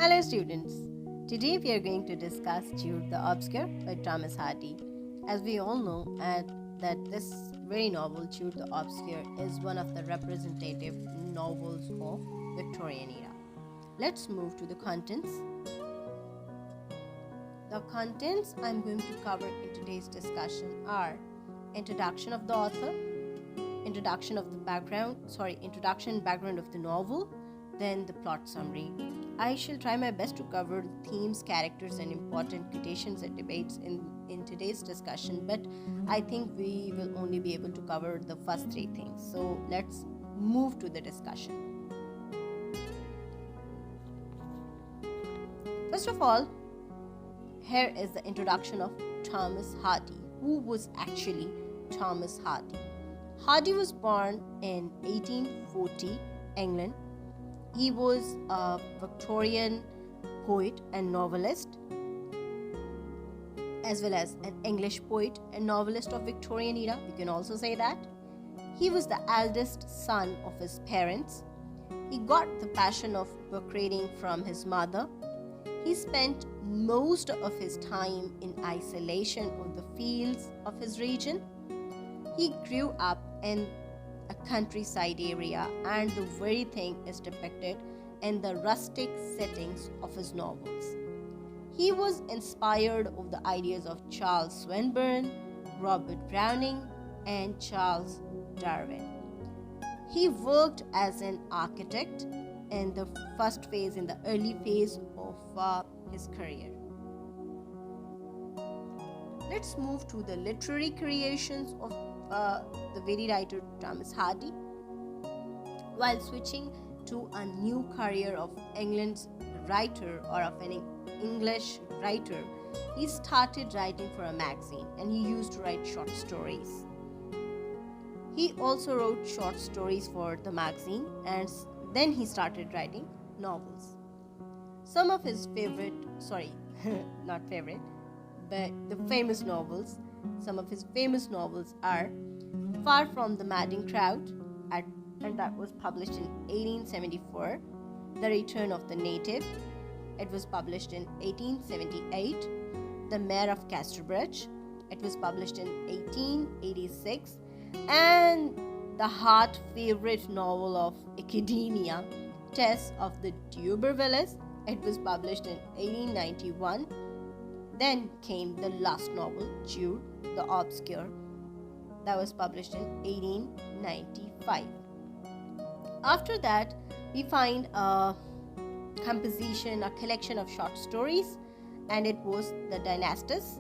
Hello students, today we are going to discuss Jude the Obscure by Thomas Hardy. As we all know that this very novel, Jude the Obscure, is one of the representative novels of Victorian era. Let's move to the contents. The contents I'm going to cover in today's discussion are introduction of the author, introduction and background of the novel, then the plot summary. I shall try my best to cover the themes, characters, and important quotations and debates in today's discussion, but I think we will only be able to cover the first three things. So let's move to the discussion. First of all, here is the introduction of Thomas Hardy. Who was actually Thomas Hardy? Hardy was born in 1840, England. He was a Victorian poet and novelist, as well as an English poet and novelist of Victorian era. We can also say that. He was the eldest son of his parents. He got the passion of book reading from his mother. He spent most of his time in isolation on the fields of his region. He grew up in a countryside area, and the very thing is depicted in the rustic settings of his novels. He was inspired of the ideas of Charles Swinburne, Robert Browning, and Charles Darwin. He worked as an architect in the early phase of his career. Let's move to the literary creations of the very writer Thomas Hardy. While switching to a new career of England's writer or of an English writer, he started writing for a magazine, and he used to write short stories. He also wrote short stories for the magazine, and then he started writing novels. Some of his famous novels. Some of his famous novels are Far from the Madding Crowd, and that was published in 1874. The Return of the Native, it was published in 1878. The Mayor of Casterbridge, it was published in 1886. And the heart favorite novel of academia, Tess of the D'Urbervilles, it was published in 1891. Then came the last novel, Jude the Obscure, that was published in 1895. After that, we find a collection of short stories, and it was The Dynastus,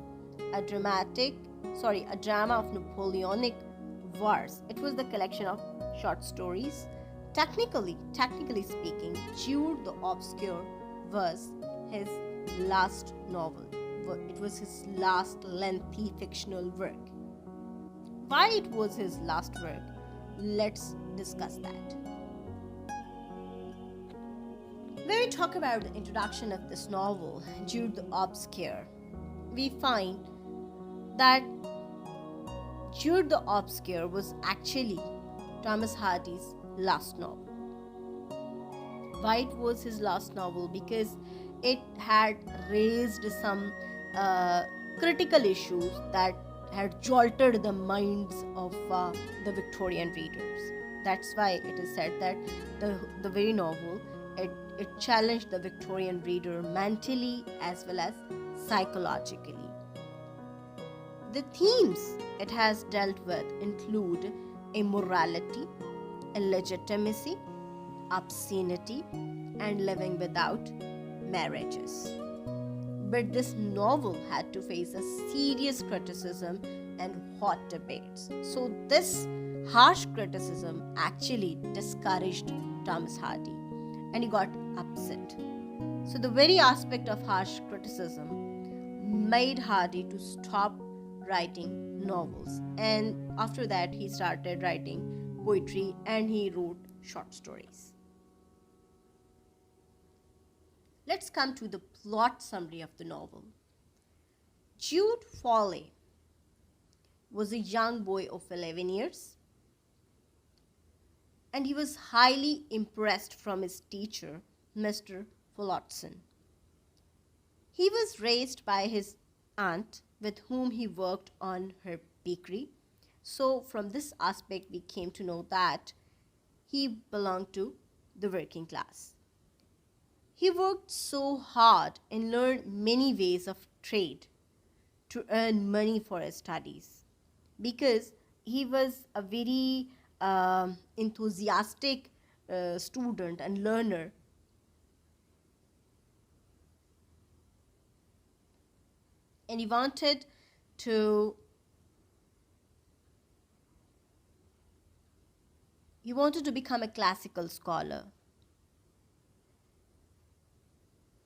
a drama of Napoleonic Wars. It was the collection of short stories. Technically speaking, Jude the Obscure was his last novel. It was his last lengthy fictional work. Why it was his last work? Let's discuss that. When we talk about the introduction of this novel, Jude the Obscure, we find that Jude the Obscure was actually Thomas Hardy's last novel. Why it was his last novel? Because it had raised some critical issues that had jolted the minds of the Victorian readers. That's why it is said that the very novel, it challenged the Victorian reader mentally as well as psychologically. The themes it has dealt with include immorality, illegitimacy, obscenity, and living without marriages. But this novel had to face a serious criticism and hot debates. So this harsh criticism actually discouraged Thomas Hardy, and he got upset. So the very aspect of harsh criticism made Hardy to stop writing novels, and after that he started writing poetry and he wrote short stories. Let's come to the plot summary of the novel. Jude Foley was a young boy of 11 years, and he was highly impressed from his teacher, Mr. Plotline. He was raised by his aunt, with whom he worked on her bakery. So, from this aspect, we came to know that he belonged to the working class. He worked so hard and learned many ways of trade to earn money for his studies, because he was a very enthusiastic student and learner, and to he wanted to become a classical scholar.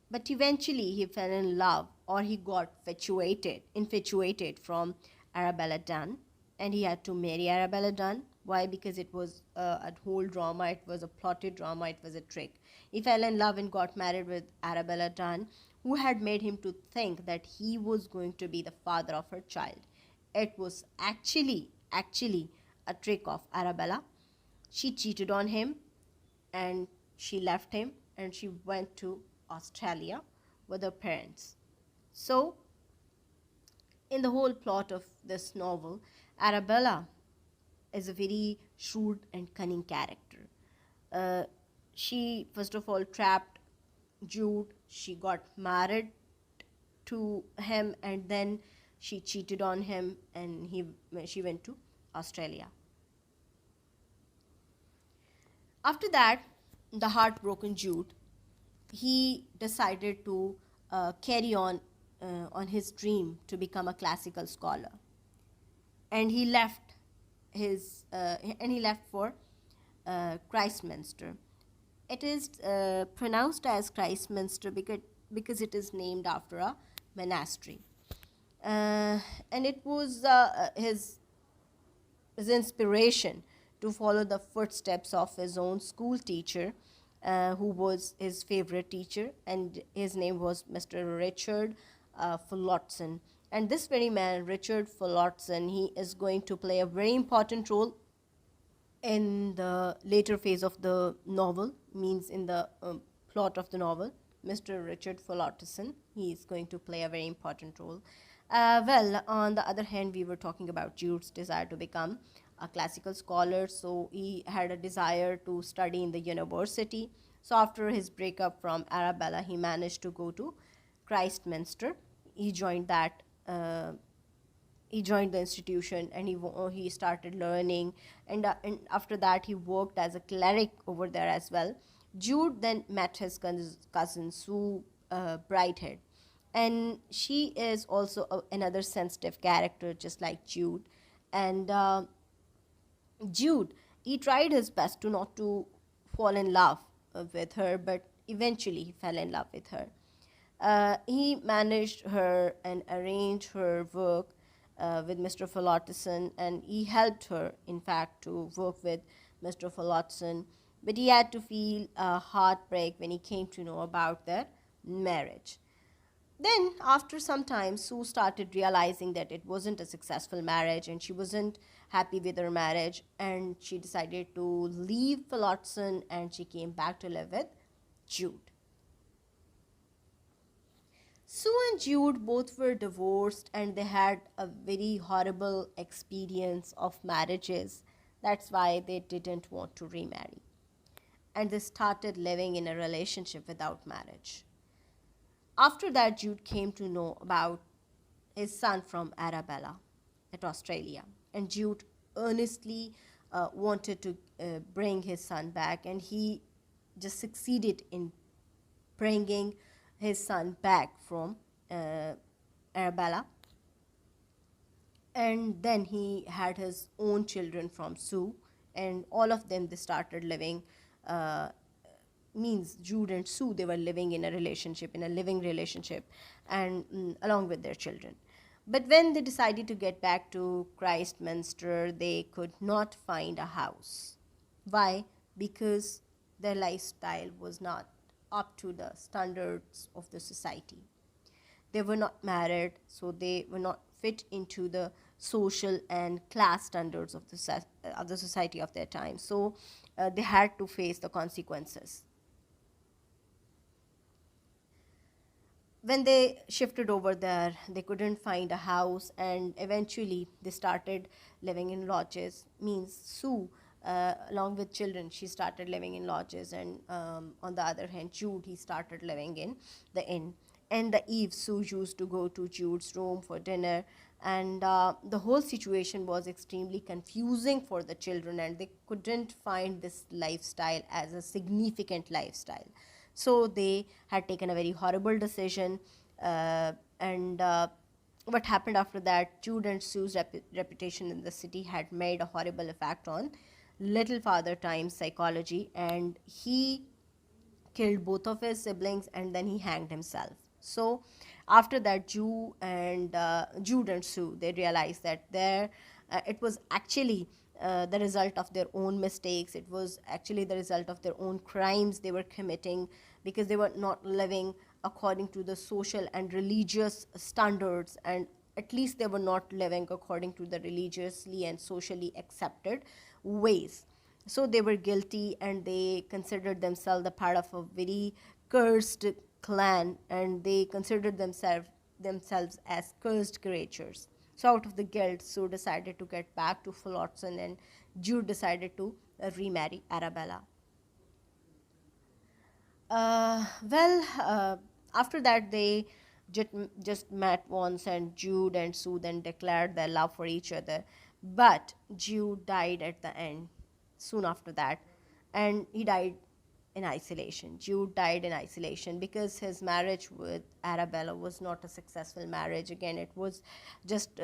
But eventually he fell in love, or he got infatuated from Arabella Dunn, and he had to marry Arabella Dunn. Why? Because it was a whole drama, it was a plotted drama, it was a trick. He fell in love and got married with Arabella Dunn, who had made him to think that he was going to be the father of her child. It was actually a trick of Arabella. She cheated on him, and she left him, and she went to Australia with her parents. So, in the whole plot of this novel, Arabella is a very shrewd and cunning character. Uh, she, first of all, trapped Jude, she got married to him, and then she cheated on him, and she went to Australia. After that, the heartbroken Jude, he decided to carry on his dream to become a classical scholar, and he left for Christminster. It is pronounced as Christminster because it is named after a monastery, and it was his inspiration to follow the footsteps of his own school teacher, who was his favorite teacher, and his name was Mr. Richard Fulotson. And this very man, Richard Fulotson, he is going to play a very important role in the later phase of the novel, means in the plot of the novel. Mr. Richard Fulotson, he is going to play a very important role. Well, on the other hand, we were talking about Jude's desire to become a classical scholar, so he had a desire to study in the university. So after his breakup from Arabella, he managed to go to Christminster. He joined that he joined the institution, and he started learning, and after that he worked as a cleric over there as well. Jude then met his cousin Sue Brighthead, and she is also another sensitive character, just like Jude. And Jude, he tried his best to not to fall in love with her, but eventually he fell in love with her. He managed her and arranged her work with Mr. Fulotson, and he helped her, in fact, to work with Mr. Fulotson. But he had to feel a heartbreak when he came to know about their marriage. Then, after some time, Sue started realizing that it wasn't a successful marriage, and she wasn't happy with her marriage, and she decided to leave Fulotson, and she came back to live with Jude. Sue and Jude both were divorced, and they had a very horrible experience of marriages. That's why they didn't want to remarry. And they started living in a relationship without marriage. After that, Jude came to know about his son from Arabella at Australia. And Jude earnestly wanted to bring his son back, and he just succeeded in bringing his son back from Arabella. And then he had his own children from Sue, and all of them, they started living, means Jude and Sue, they were living in a living relationship, and along with their children. But when they decided to get back to Christminster, they could not find a house. Why? Because their lifestyle was not up to the standards of the society. They were not married, so they were not fit into the social and class standards of the society of their time. So they had to face the consequences. when they shifted over there, they couldn't find a house, and eventually they started living in lodges. Means Sue, along with children, she started living in lodges, and on the other hand, Jude, he started living in the inn. And the eve, Sue used to go to Jude's room for dinner, and the whole situation was extremely confusing for the children, and they couldn't find this lifestyle as a significant lifestyle. So they had taken a very horrible decision. And What happened after that, Jude and Sue's reputation in the city had made a horrible effect on little Father Time's psychology, and he killed both of his siblings, and then he hanged himself. So after that, Jude and Sue, they realized that it was actually the result of their own mistakes. It was actually the result of their own crimes they were committing, because they were not living according to the social and religious standards, and at least they were not living according to the religiously and socially accepted ways. So they were guilty, and they considered themselves a part of a very cursed clan, and they considered themselves as cursed creatures. So out of the guilt, Sue decided to get back to Fullerton, and Jude decided to remarry Arabella. After that, they just, just met once, and Jude and Sue then declared their love for each other. But Jude died at the end, soon after that, and he died in isolation. Jude died in isolation because his marriage with Arabella was not a successful marriage. Again, it was just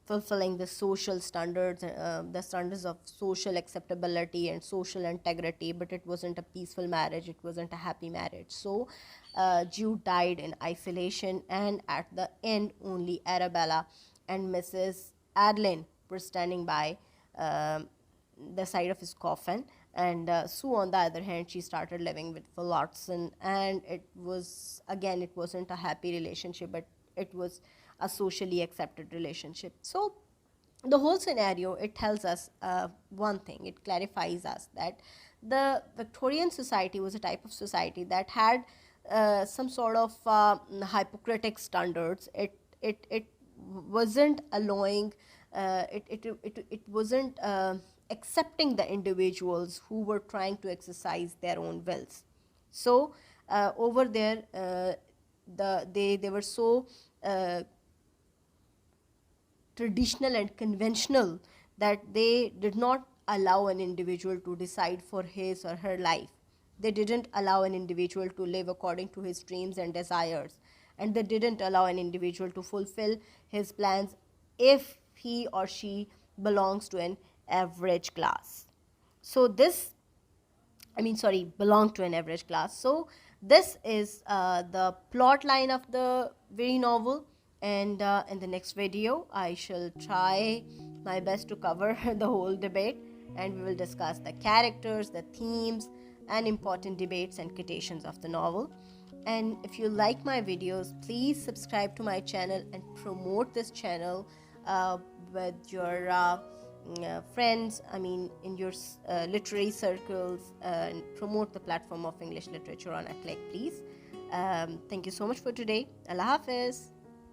fulfilling the social standards, the standards of social acceptability and social integrity, but it wasn't a peaceful marriage, it wasn't a happy marriage. So Jude died in isolation, and at the end, only Arabella and Mrs. Adeline were standing by the side of his coffin. And Sue, on the other hand, she started living with Fullerton, and it wasn't a happy relationship, but it was a socially accepted relationship. So the whole scenario, it tells us one thing. It clarifies us that the Victorian society was a type of society that had some sort of hypocritic standards. It wasn't allowing, it wasn't accepting the individuals who were trying to exercise their own wills. So over there, they were so traditional and conventional that they did not allow an individual to decide for his or her life. They didn't allow an individual to live according to his dreams and desires, and they didn't allow an individual to fulfill his plans if he or she belongs to an average class. So this belong to an average class. So this is the plot line of the very novel, and in the next video I shall try my best to cover the whole debate, and we will discuss the characters, the themes, and important debates and quotations of the novel. And if you like my videos, please subscribe to my channel and promote this channel with your friends, in your literary circles, and promote the platform of English literature on a click, please. Thank you so much for today. Allah Hafiz.